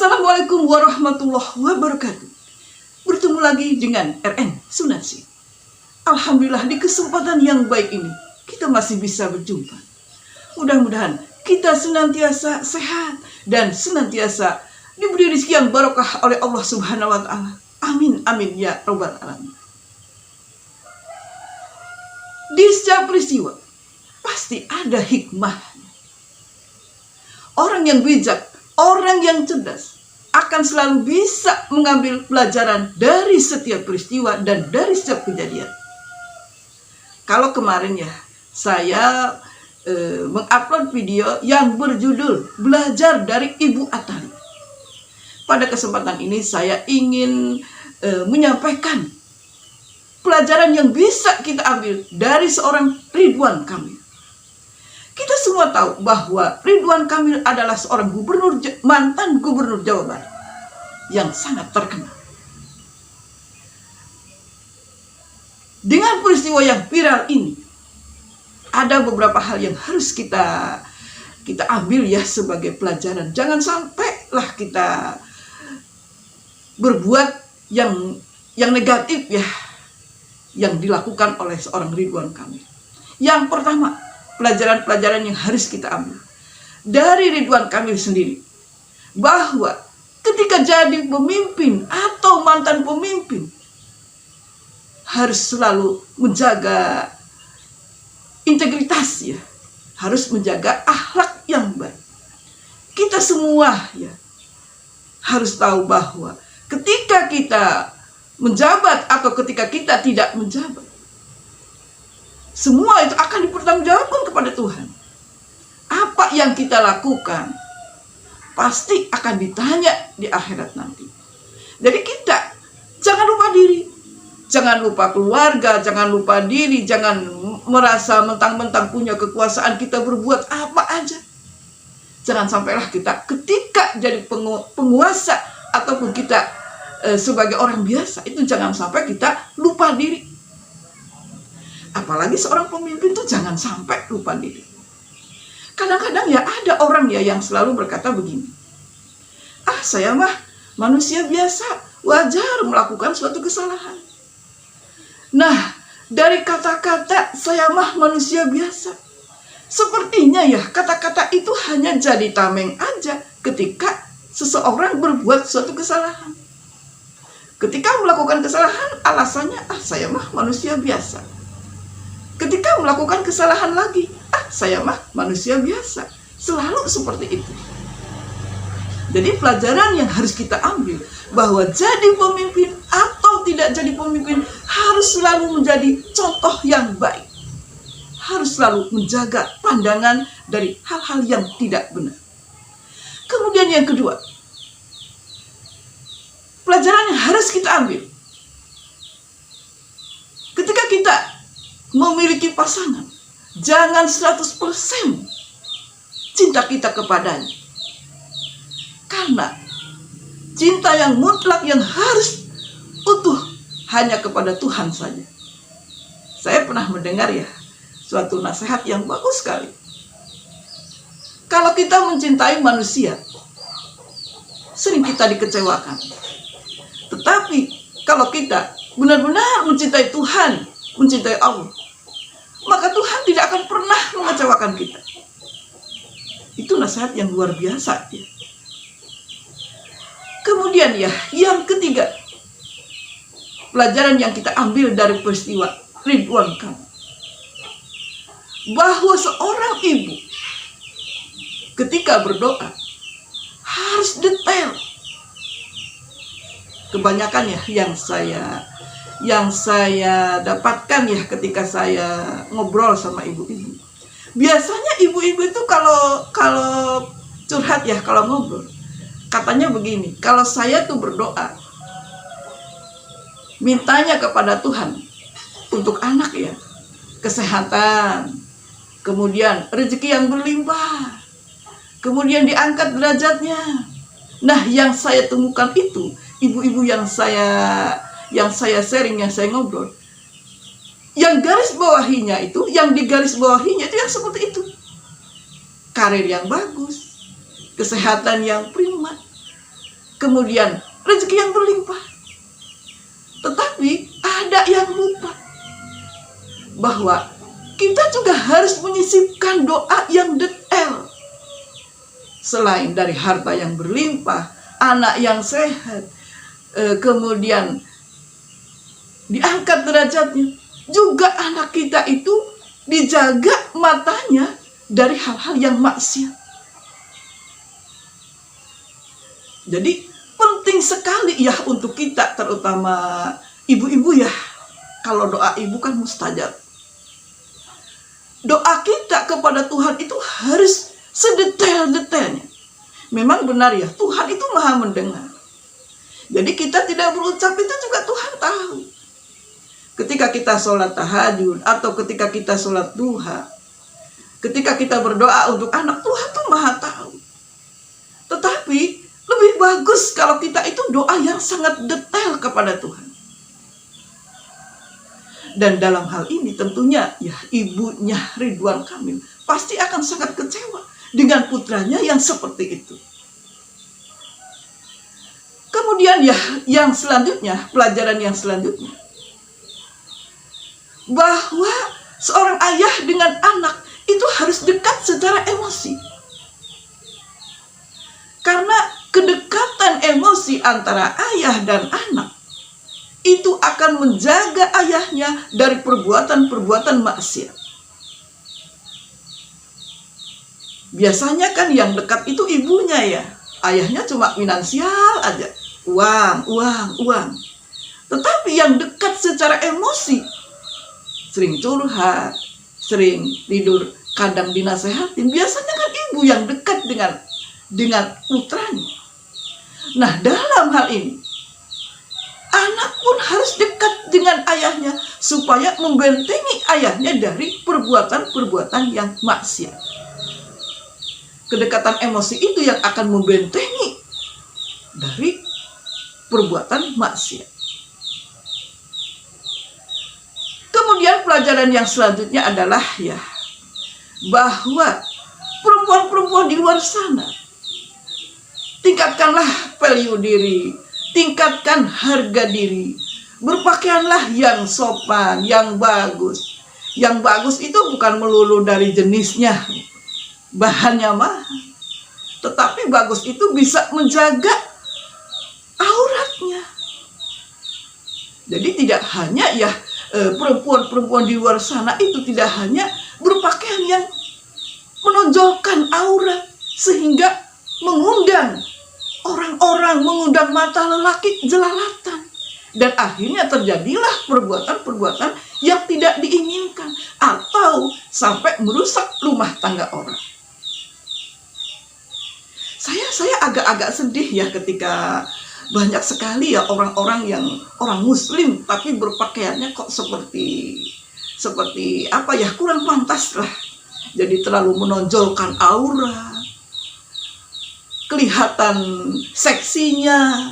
Assalamualaikum warahmatullahi wabarakatuh. Bertemu lagi dengan RN Sunarsi. Alhamdulillah di kesempatan yang baik ini kita masih bisa berjumpa. Mudah-mudahan kita senantiasa sehat dan senantiasa diberi rezeki yang barokah oleh Allah Subhanahu wa taala. Amin amin ya rabbal alamin. Di setiap peristiwa pasti ada hikmah. Orang yang bijak, orang yang cerdas akan selalu bisa mengambil pelajaran dari setiap peristiwa dan dari setiap kejadian. Kalau kemarin ya, saya mengupload video yang berjudul Belajar dari Ibu Atali. Pada kesempatan ini saya ingin menyampaikan pelajaran yang bisa kita ambil dari seorang Ridwan Kamil. Kita semua tahu bahwa Ridwan Kamil adalah seorang mantan gubernur Jawa Barat yang sangat terkenal. Dengan peristiwa yang viral ini, ada beberapa hal yang harus kita ambil ya sebagai pelajaran. Jangan sampailah kita berbuat yang negatif ya, yang dilakukan oleh seorang Ridwan Kamil. Yang pertama, pelajaran-pelajaran yang harus kita ambil dari Ridwan Kamil sendiri, bahwa ketika jadi pemimpin atau mantan pemimpin harus selalu menjaga integritas ya, harus menjaga akhlak yang baik. Kita semua ya harus tahu bahwa ketika kita menjabat atau ketika kita tidak menjabat, semua itu akan dipertanggungjawabkan kepada Tuhan. Apa yang kita lakukan pasti akan ditanya di akhirat nanti. Jadi kita jangan lupa diri, jangan lupa keluarga, jangan lupa diri, jangan merasa mentang-mentang punya kekuasaan kita berbuat apa aja. Jangan sampailah kita ketika jadi penguasa ataupun kita sebagai orang biasa itu jangan sampai kita lupa diri. Apalagi seorang pemimpin tuh jangan sampai lupa diri. Kadang-kadang ya ada orang ya yang selalu berkata begini, saya mah manusia biasa, wajar melakukan suatu kesalahan. Nah, dari kata-kata saya mah manusia biasa, sepertinya ya kata-kata itu hanya jadi tameng aja ketika seseorang berbuat suatu kesalahan. Ketika melakukan kesalahan alasannya saya mah manusia biasa. Ketika melakukan kesalahan lagi, saya mah manusia biasa. Selalu seperti itu. Jadi pelajaran yang harus kita ambil, bahwa jadi pemimpin atau tidak jadi pemimpin harus selalu menjadi contoh yang baik. Harus selalu menjaga pandangan dari hal-hal yang tidak benar. Kemudian yang kedua, pelajaran yang harus kita ambil, ketika kita memiliki pasangan, jangan 100% cinta kita kepadanya. Karena cinta yang mutlak yang harus utuh hanya kepada Tuhan saja. Saya pernah mendengar ya suatu nasihat yang bagus sekali. Kalau kita mencintai manusia, sering kita dikecewakan. Tetapi kalau kita benar-benar mencintai Tuhan, mencintai Allah, maka Tuhan tidak akan pernah mengecewakan kita. Itu nasihat yang luar biasa ya. Kemudian ya, yang ketiga, pelajaran yang kita ambil dari peristiwa Ridwan Kamil, bahwa seorang ibu ketika berdoa harus detail. Kebanyakan ya yang saya dapatkan ya ketika saya ngobrol sama ibu-ibu. Biasanya ibu-ibu itu kalau curhat ya, kalau ngobrol, katanya begini, kalau saya tuh berdoa, mintanya kepada Tuhan untuk anak ya, kesehatan, kemudian rezeki yang berlimpah, kemudian diangkat derajatnya. Nah, yang saya temukan itu, ibu-ibu yang saya sharing, yang saya ngobrol, yang garis bawahinya itu, yang digaris bawahinya itu yang seperti itu. Karir yang bagus, kesehatan yang prima, kemudian rezeki yang berlimpah. Tetapi ada yang lupa bahwa kita juga harus menyisipkan doa yang detail. Selain dari harta yang berlimpah, anak yang sehat, kemudian diangkat derajatnya, juga anak kita itu dijaga matanya dari hal-hal yang maksiat. Jadi penting sekali ya untuk kita, terutama ibu-ibu ya. Kalau doa ibu kan mustajab. Doa kita kepada Tuhan itu harus sedetail-detailnya. Memang benar ya, Tuhan itu maha mendengar. Jadi kita tidak berucap itu juga Tuhan tahu. Ketika kita sholat tahajud atau ketika kita sholat duha, ketika kita berdoa untuk anak, Tuhan tuh maha tahu. Tetapi lebih bagus kalau kita itu doa yang sangat detail kepada Tuhan. Dan dalam hal ini tentunya ya ibunya Ridwan Kamil pasti akan sangat kecewa dengan putranya yang seperti itu. Kemudian ya yang selanjutnya, pelajaran yang selanjutnya, bahwa seorang ayah dengan anak itu harus dekat secara emosi. Karena kedekatan emosi antara ayah dan anak itu akan menjaga ayahnya dari perbuatan-perbuatan maksiat. Biasanya kan yang dekat itu ibunya ya. Ayahnya cuma finansial aja. Uang. Tetapi yang dekat secara emosi, sering curhat, sering tidur, kadang dinasehatin. Biasanya kan ibu yang dekat dengan putranya. Nah, dalam hal ini, anak pun harus dekat dengan ayahnya supaya membentengi ayahnya dari perbuatan-perbuatan yang maksiat. Kedekatan emosi itu yang akan membentengi dari perbuatan maksiat. Kemudian pelajaran yang selanjutnya adalah ya bahwa perempuan-perempuan di luar sana, tingkatkanlah value diri, tingkatkan harga diri, berpakaianlah yang sopan, yang bagus. Yang bagus itu bukan melulu dari jenisnya, bahannya mahal, tetapi bagus itu bisa menjaga auratnya. Jadi tidak hanya ya perempuan-perempuan di luar sana itu tidak hanya berpakaian yang menonjolkan aurat sehingga mengundang orang-orang, mengundang mata lelaki jelalatan, dan akhirnya terjadilah perbuatan-perbuatan yang tidak diinginkan atau sampai merusak rumah tangga orang. Saya agak-agak sedih ya ketika banyak sekali ya orang-orang yang orang muslim tapi berpakaiannya kok seperti apa ya, kurang pantas lah. Jadi terlalu menonjolkan aura, kelihatan seksinya.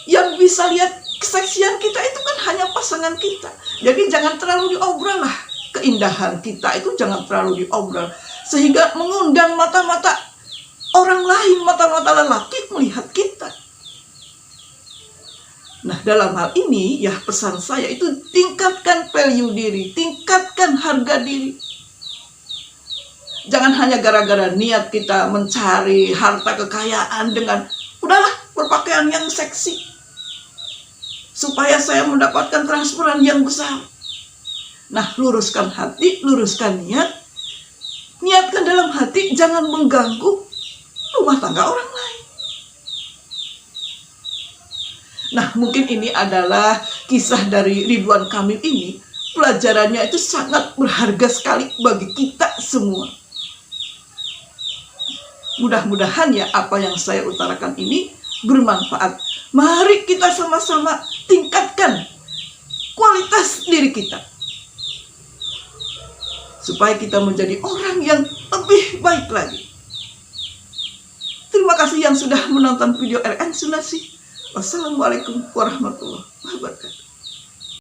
Yang bisa lihat keseksian kita itu kan hanya pasangan kita. Jadi jangan terlalu diobral lah. Keindahan kita itu jangan terlalu diobral sehingga mengundang mata-mata orang lain, mata-mata lelaki melihat kita. Nah, dalam hal ini ya pesan saya itu tingkatkan value diri, tingkatkan harga diri. Jangan hanya gara-gara niat kita mencari harta kekayaan dengan udahlah berpakaian yang seksi supaya saya mendapatkan transferan yang besar. Nah, luruskan hati, luruskan niat. Niatkan dalam hati, jangan mengganggu rumah tangga orang lain. Nah, mungkin ini adalah kisah dari Ridwan Kamil ini. Pelajarannya itu sangat berharga sekali bagi kita semua. Mudah-mudahan ya apa yang saya utarakan ini bermanfaat. Mari kita sama-sama tingkatkan kualitas diri kita, supaya kita menjadi orang yang lebih baik lagi. Terima kasih yang sudah menonton video RN Sunasi. Wassalamualaikum warahmatullahi wabarakatuh.